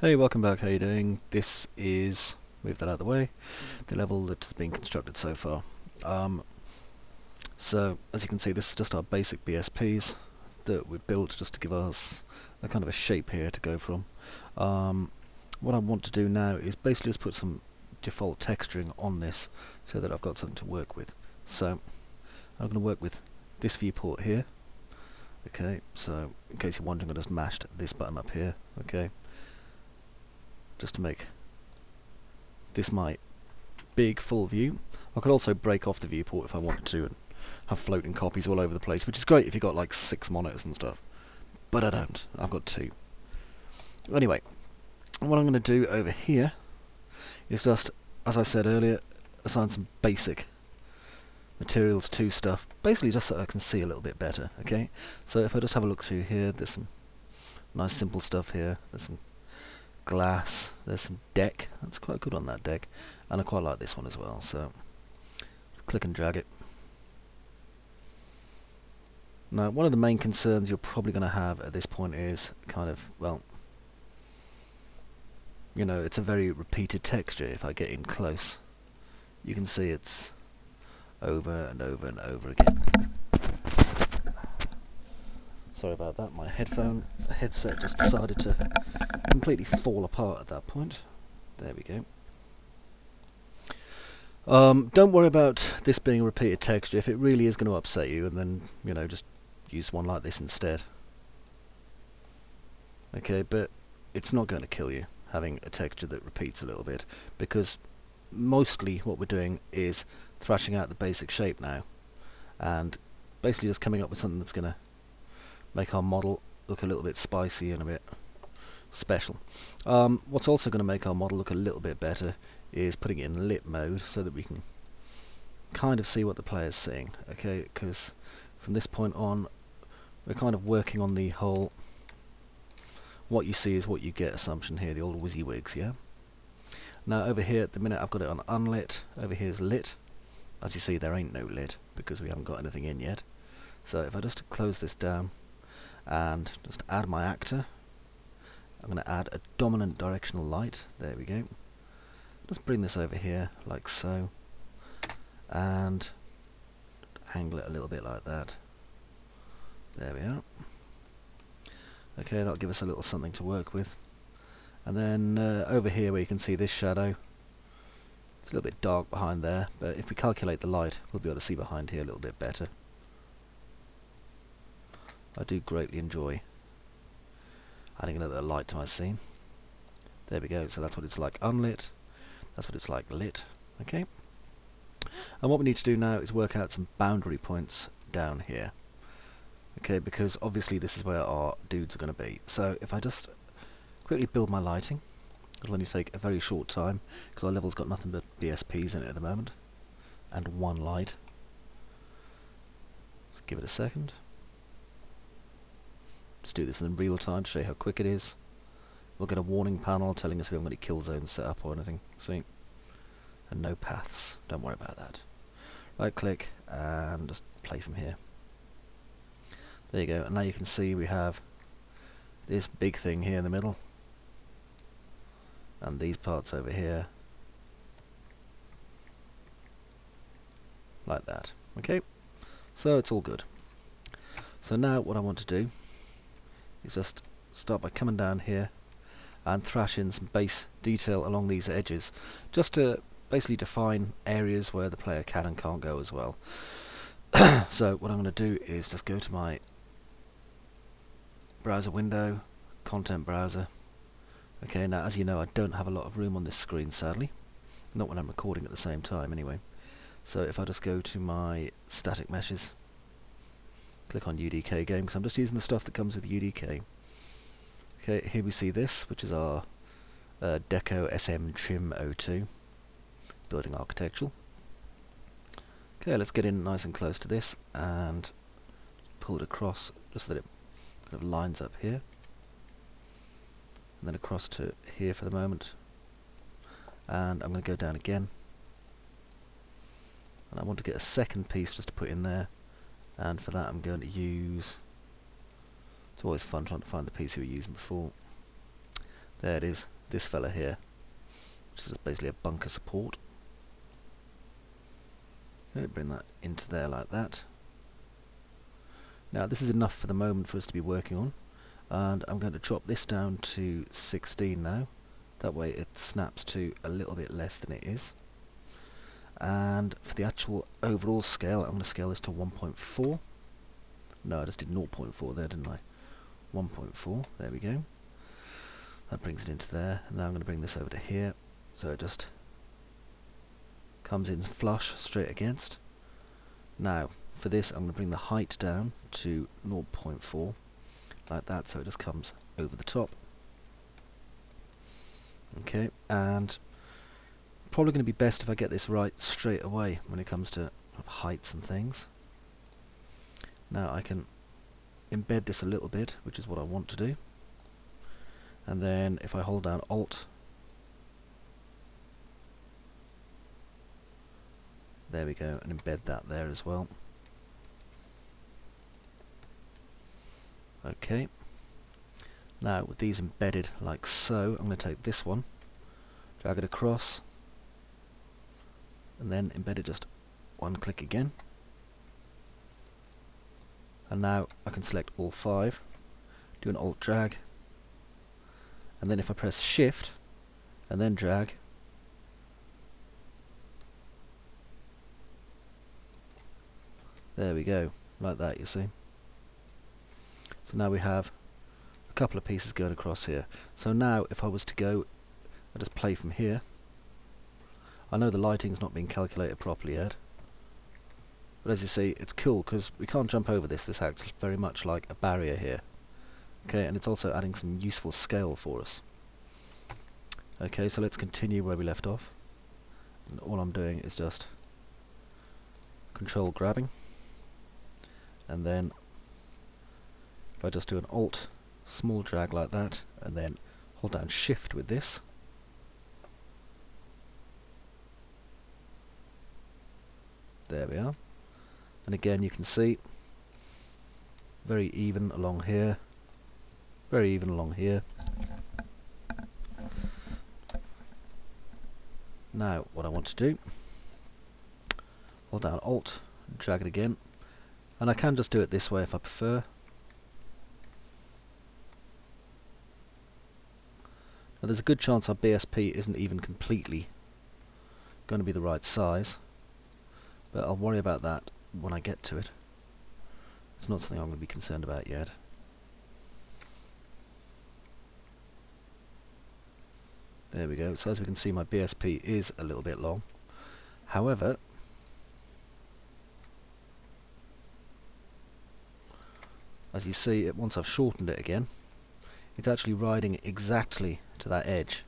Hey, welcome back. How you doing? This is, move that out of the way, the level that has been constructed so far. Um, so, as you can see, this is just our basic BSPs that we built just to give us a kind of a shape here to go from. What I want to do now is basically just put some default texturing on this so that I've got something to work with. So, I'm going to work with this viewport here. Okay, so in case you're wondering, I just mashed this button up here. Okay, just to make this my big full view. I could also break off the viewport if I wanted to and have floating copies all over the place, which is great if you've got like 6 monitors and stuff. But I don't. I've got 2. Anyway, what I'm going to do over here is just, as I said earlier, assign some basic materials to stuff, basically just so I can see a little bit better. Okay, so if I just have a look through here, there's some nice simple stuff here. There's some glass, there's some deck. That's quite good on that deck, and I quite like this one as well, so click and drag it. Now, one of the main concerns you're probably going to have at this point is kind of, well, you know, it's a very repeated texture. If I get in close, you can see it's over and over and over again. Sorry about that, my headset just decided to completely fall apart at that point. There we go. Don't worry about this being a repeated texture. If it really is going to upset you, and then, you know, just use one like this instead. Okay, but it's not going to kill you having a texture that repeats a little bit, because mostly what we're doing is thrashing out the basic shape now, and basically just coming up with something that's going to make our model look a little bit spicy and a bit special. What's also going to make our model look a little bit better is putting it in lit mode so that we can kind of see what the player's seeing. Okay, because from this point on we're kind of working on the whole what you see is what you get assumption here, the old WYSIWYGs, yeah? Now over here at the minute I've got it on unlit, over here's lit. As you see, there ain't no lit because we haven't got anything in yet. So if I just close this down and just add my actor, I'm going to add a dominant directional light. There we go. Just bring this over here like so, and angle it a little bit like that. There we are. Okay, that'll give us a little something to work with. And then over here where you can see this shadow, it's a little bit dark behind there, but if we calculate the light, we'll be able to see behind here a little bit better. I do greatly enjoy adding a little bit of light to my scene. There we go, so that's what it's like unlit, that's what it's like lit. Okay, and what we need to do now is work out some boundary points down here. Okay, because obviously this is where our dudes are going to be. So if I just quickly build my lighting, it'll only take a very short time because our level's got nothing but BSPs in it at the moment and one light. Let's give it a second. Just do this in real time to show you how quick it is. We'll get a warning panel telling us we haven't got any kill zones set up or anything. See? And no paths. Don't worry about that. Right click and just play from here. There you go, and now you can see we have this big thing here in the middle and these parts over here like that. Okay, so it's all good. So now what I want to do is just start by coming down here and thrash in some base detail along these edges, just to basically define areas where the player can and can't go as well. So what I'm going to do is just go to my browser window, content browser. Okay, now as you know I don't have a lot of room on this screen sadly, not when I'm recording at the same time anyway. So if I just go to my static meshes, click on UDK game, because I'm just using the stuff that comes with UDK. Okay, here we see this, which is our Deco SM Trim 02 building architectural. Okay, let's get in nice and close to this and pull it across just so that it kind of lines up here, and then across to here for the moment, and I'm going to go down again, and I want to get a second piece just to put in there, and for that I'm going to use, it's always fun trying to find the piece we were using before. There it is, this fella here, which is basically a bunker support. Let me bring that into there like that. Now this is enough for the moment for us to be working on, and I'm going to drop this down to 16 now. That way it snaps to a little bit less than it is. And for the actual overall scale, I'm going to scale this to 1.4. No, I just did 0.4 there, didn't I? 1.4, there we go. That brings it into there. And now I'm going to bring this over to here, so it just comes in flush straight against. Now for this I'm going to bring the height down to 0.4 like that, so it just comes over the top. Okay, and probably going to be best if I get this right straight away when it comes to heights and things. Now I can embed this a little bit, which is what I want to do, and then if I hold down Alt, there we go, and embed that there as well. Okay, now with these embedded like so, I'm going to take this one, drag it across, and then embed it just one click again. And now I can select all 5, do an Alt drag, and then if I press Shift and then drag, there we go, like that, you see. So now we have a couple of pieces going across here. So now if I was to go, I just play from here. I know the lighting's not being calculated properly yet, but as you see, it's cool because we can't jump over this. This acts very much like a barrier here. Okay, and it's also adding some useful scale for us. Okay, so let's continue where we left off. And all I'm doing is just control grabbing, and then if I just do an Alt small drag like that, and then hold down Shift with this, there we are. And again you can see very even along here, very even along here. Now what I want to do, hold down Alt, drag it again, and I can just do it this way if I prefer. Now there's a good chance our BSP isn't even completely going to be the right size, but I'll worry about that when I get to it. It's not something I'm going to be concerned about yet. There we go. So as we can see, my BSP is a little bit long. However, as you see, once I've shortened it again, it's actually riding exactly to that edge.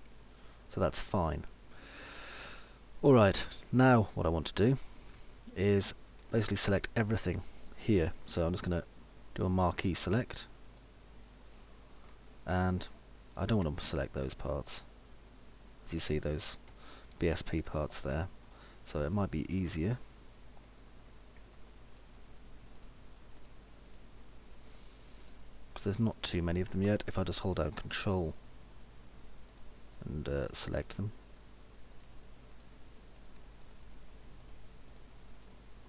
So that's fine. Alright, now what I want to do is basically select everything here. So I'm just going to do a marquee select, and I don't want to select those parts. As you see, those BSP parts there, so it might be easier. Because there's not too many of them yet. If I just hold down Control and select them.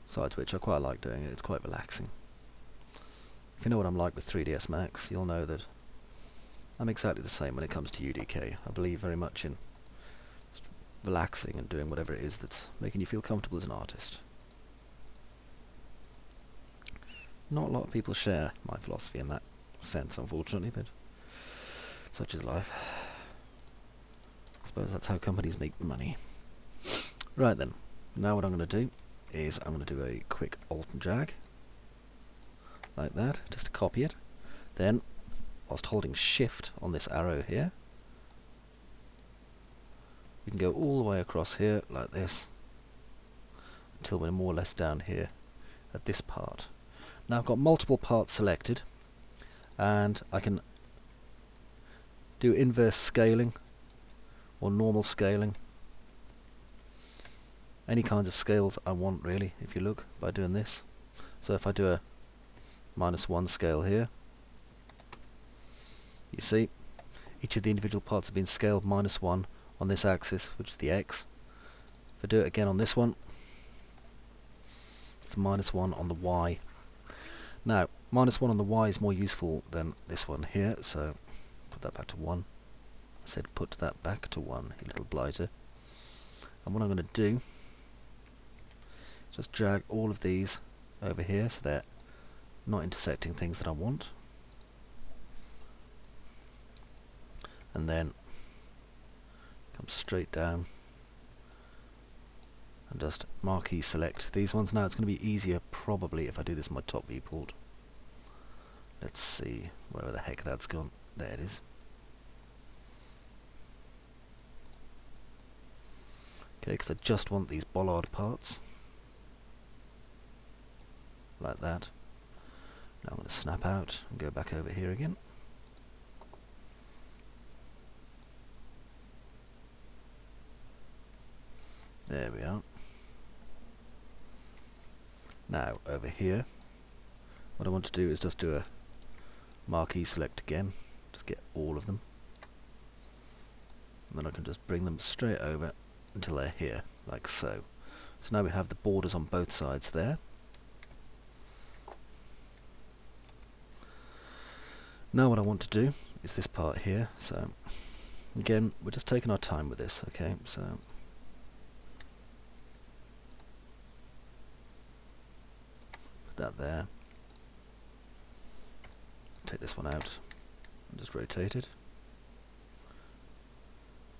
Besides which, I quite like doing it. It's quite relaxing. If you know what I'm like with 3ds Max, you'll know that I'm exactly the same when it comes to UDK. I believe very much in relaxing and doing whatever it is that's making you feel comfortable as an artist. Not a lot of people share my philosophy in that sense, unfortunately, but such is life. I suppose that's how companies make money. Right then, now what I'm going to do is I'm going to do a quick Alt and drag like that, just to copy it. Then, whilst holding Shift on this arrow here, we can go all the way across here like this until we're more or less down here at this part. Now I've got multiple parts selected, and I can do inverse scaling or normal scaling. Any kinds of scales I want, really, if you look, by doing this. So if I do a -1 scale here, you see, each of the individual parts have been scaled -1 on this axis, which is the X. If I do it again on this one, it's -1 on the Y. Now, -1 on the Y is more useful than this one here, so put that back to 1. I said put that back to 1, you little blighter. And what I'm going to do is just drag all of these over here so they're not intersecting things that I want. And then come straight down and just marquee select these ones. Now it's going to be easier probably if I do this on my top viewport. Let's see, wherever the heck that's gone. There it is. Okay, because I just want these bollard parts. Like that. Now I'm going to snap out and go back over here again. There we are. Now over here, what I want to do is just do a marquee select again, just get all of them, and then I can just bring them straight over until they're here, like so. So now we have the borders on both sides there. Now what I want to do is this part here, so again we're just taking our time with this, okay, so put that there, take this one out and just rotate it.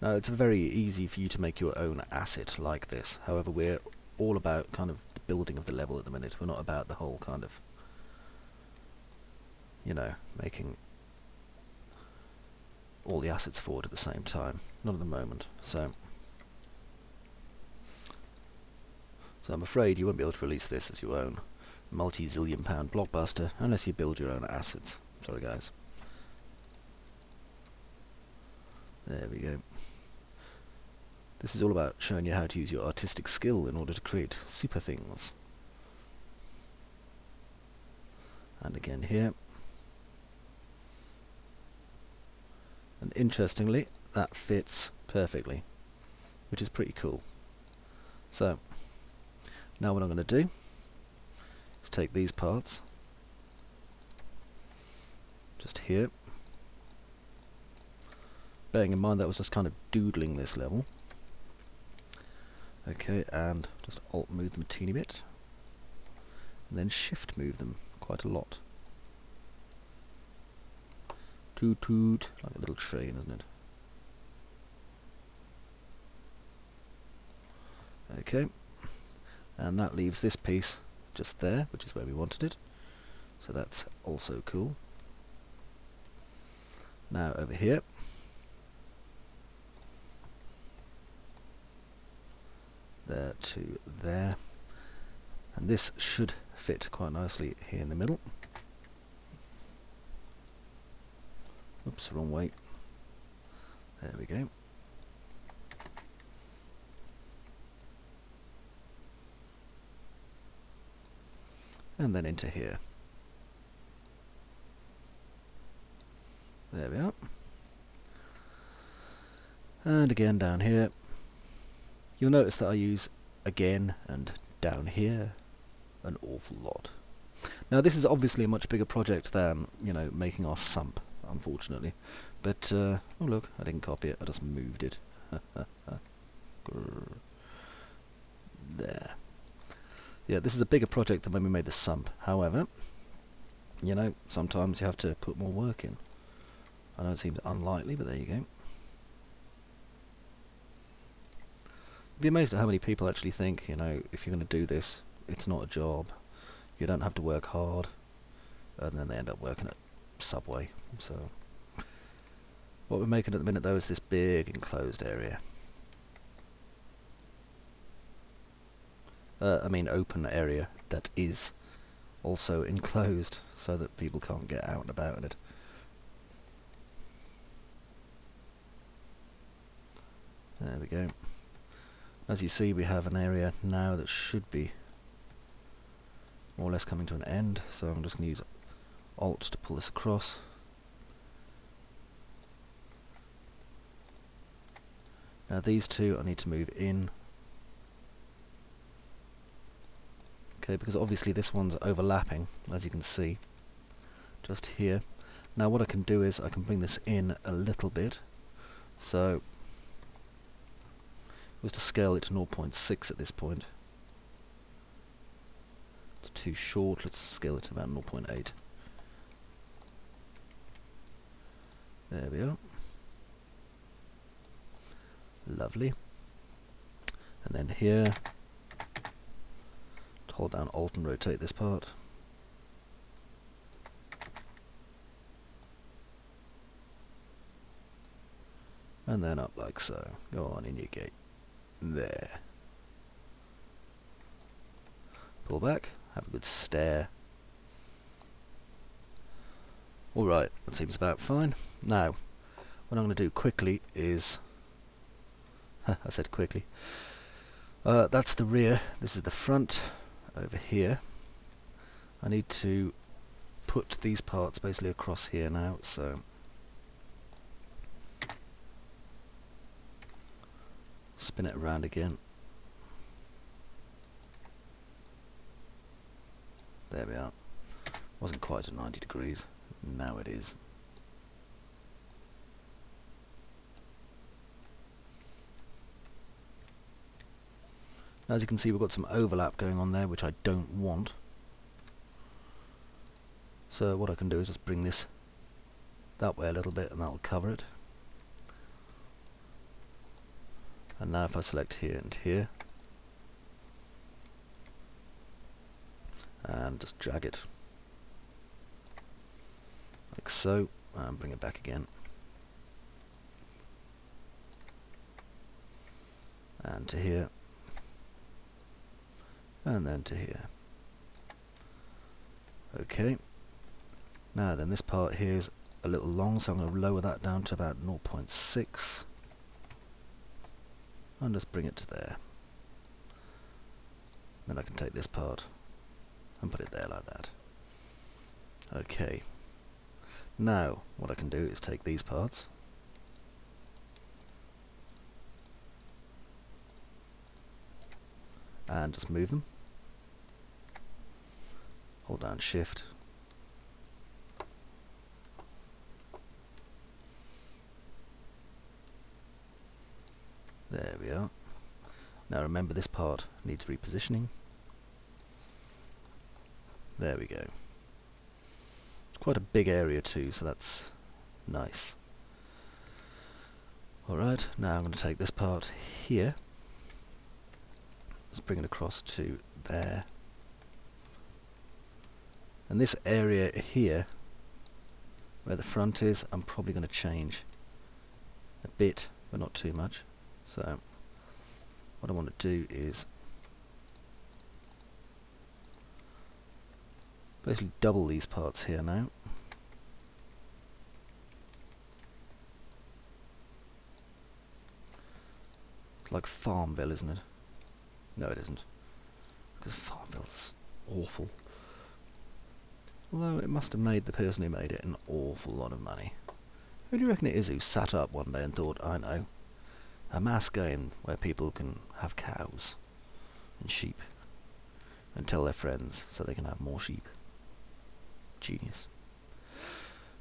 Now it's very easy for you to make your own asset like this, however we're all about kind of the building of the level at the minute. We're not about the whole kind of, you know, making all the assets forward at the same time. Not at the moment. So I'm afraid you won't be able to release this as your own multi-zillion pound blockbuster unless you build your own assets. Sorry guys. There we go. This is all about showing you how to use your artistic skill in order to create super things. And again here. And interestingly, that fits perfectly, which is pretty cool. So, now what I'm going to do is take these parts, just here, bearing in mind that I was just kind of doodling this level. Okay, and just alt move them a teeny bit, and then shift move them quite a lot. Toot toot, like a little train, isn't it? Okay, and that leaves this piece just there, which is where we wanted it. So that's also cool. Now over here, there to there, and this should fit quite nicely here in the middle. Oops, wrong way. There we go. And then into here. There we are. And again down here. You'll notice that I use again and down here an awful lot. Now this is obviously a much bigger project than, you know, making our sump, unfortunately. But, oh look, I didn't copy it, I just moved it. There. Yeah, this is a bigger project than when we made the sump. However, you know, sometimes you have to put more work in. I know it seems unlikely, but there you go. You'd be amazed at how many people actually think, you know, if you're going to do this, it's not a job. You don't have to work hard. And then they end up working at Subway. So, what we're making at the minute, though, is this big enclosed area. I mean open area that is also enclosed so that people can't get out and about in it. There we go. As you see, we have an area now that should be more or less coming to an end, so I'm just going to use Alt to pull this across. Now these two I need to move in. Okay, because obviously this one's overlapping, as you can see, just here. Now what I can do is I can bring this in a little bit. So, was to scale it to 0.6 at this point. It's too short, let's scale it to about 0.8. There we are. Lovely. And then here, hold down Alt and rotate this part. And then up like so. Go on in your gate. There. Pull back, have a good stare. Alright, that seems about fine. Now, what I'm going to do quickly is... I said quickly. That's the rear, this is the front over here. I need to put these parts basically across here now, so... spin it around again. There we are. Wasn't quite at 90 degrees. Now it is. Now, as you can see, we've got some overlap going on there, which I don't want. So what I can do is just bring this that way a little bit, and that'll cover it. And now if I select here and here, and just drag it like so, and bring it back again, and to here, and then to here. Okay, now then this part here is a little long, so I'm going to lower that down to about 0.6 and just bring it to there. Then I can take this part and put it there like that. Okay, now what I can do is take these parts and just move them. Hold down Shift. There we are. Now remember, this part needs repositioning. There we go. It's quite a big area too, so that's nice. Alright, now I'm going to take this part here. Let's bring it across to there. And this area here, where the front is, I'm probably going to change a bit, but not too much. So what I want to do is basically double these parts here now. It's like Farmville, isn't it? No, it isn't, because Farmville's awful. Although it must have made the person who made it an awful lot of money. Who do you reckon it is who sat up one day and thought, I know, a mass game where people can have cows and sheep and tell their friends so they can have more sheep. Genius.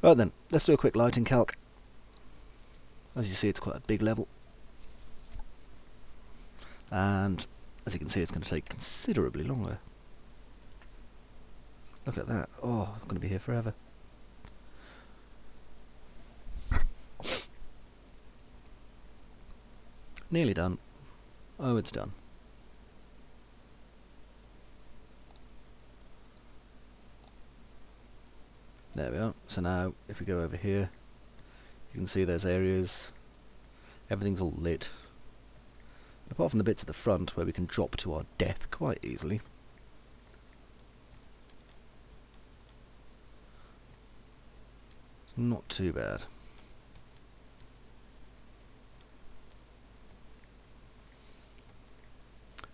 Right then, let's do a quick lighting calc. As you see, it's quite a big level, and as you can see, it's going to take considerably longer. Look at that. Oh, I'm going to be here forever. Nearly done. Oh, it's done. There we are. So now, if we go over here, you can see there's areas, everything's all lit. Apart from the bits at the front where we can drop to our death quite easily. Not too bad.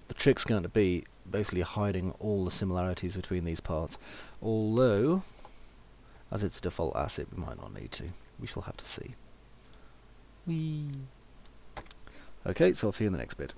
The trick's going to be basically hiding all the similarities between these parts, although as it's a default asset we might not need to. We shall have to see. Whee! Okay, so I'll see you in the next bit.